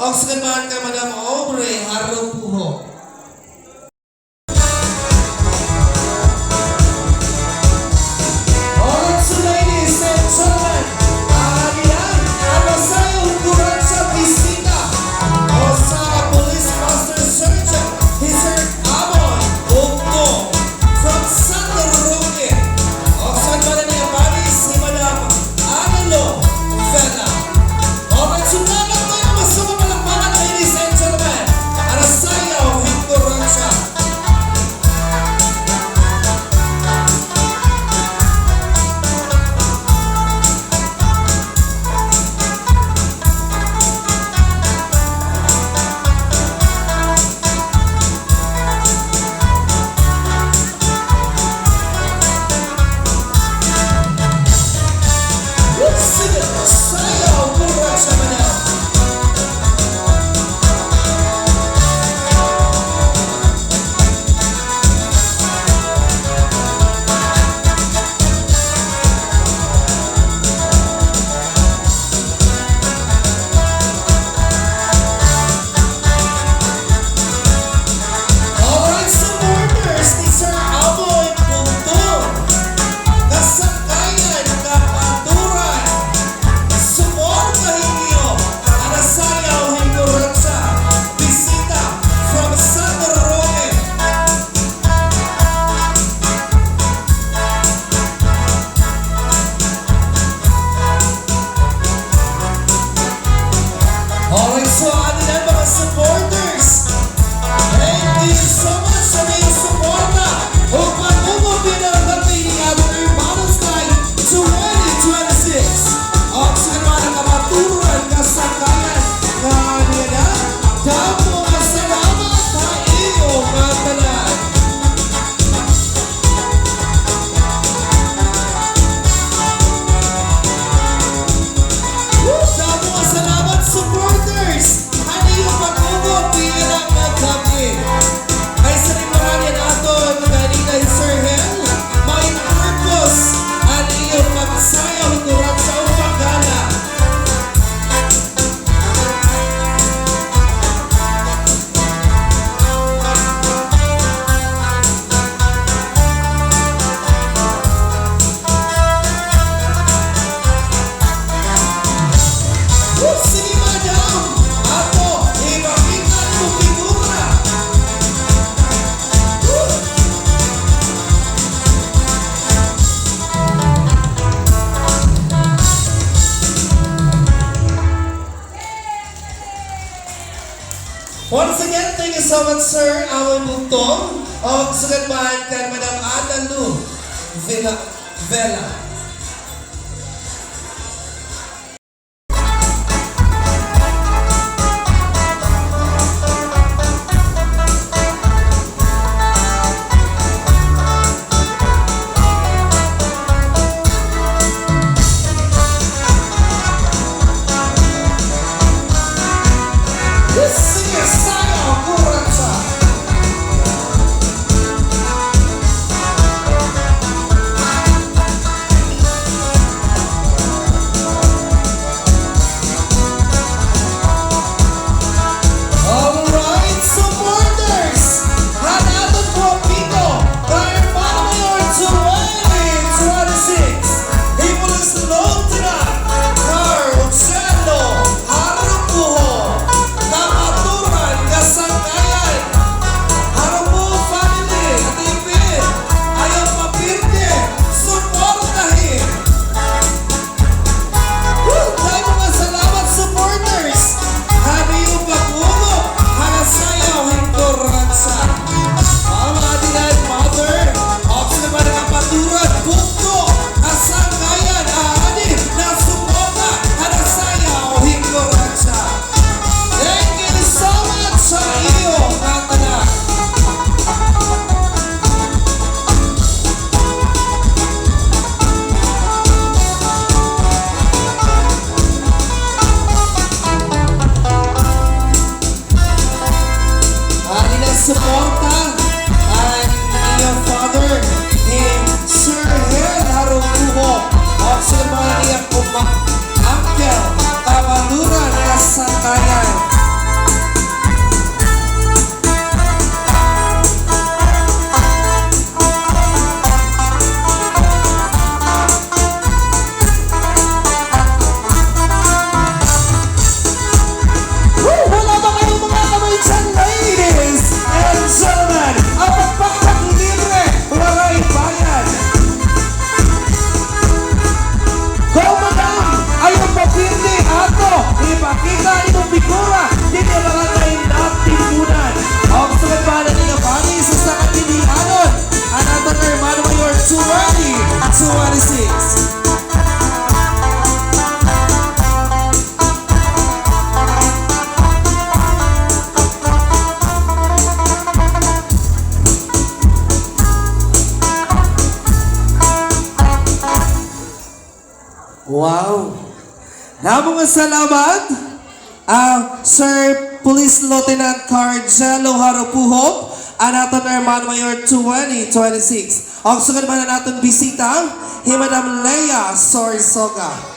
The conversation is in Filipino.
O sekeban kay Madam Aubrey Harupuho. Alright, so ladies and gentlemen, yan ang masayang KURATSA bisita o sa Police Master Sergeant Hiser Amon Ugno from Santo Roque. O sa naman niya bali si Madam Analo Vela. Alright, so naman tayo masama malakpakan, ladies and gentlemen, ang sayaw ng KURATSA. Sige, sayaw KURATSA Madam. Alright, supporters ni Sir Aboy Puntong, kasangkayan, kapaturan, suportahin niyo ang sayaw ng KURATSA bisita from Santo Roque. Alright, so ano na mga supporters? Thank you so much sa inyong suporta upang umupin ang dating ni Avenue Valentine 2026. Ang sa naman ang kapaturan kasangkayan kanina, damo ang salamat sa iyong matalan. Damo ang salamat, supporters! Ano yung pag-ubog bilang nagkabi? Ay sa rin marami nato kanina ni Sir Hel, may purpose ang iyong magsayaw ng KURATSA o paggala. Sige Madam, ato, ipakita mo figura. Once again, thank you so much, Sir Awan Bugtong. O sugatman kay Madam Analu Vela. Sige, sayaw KURATSA. 26. Wow. Namang salamat, Sir Police Lieutenant Carjelo Harupuhop, anaton Hermano Mayor 2026. Ang sugad man natin bisita, Madam Leia Sorsoga.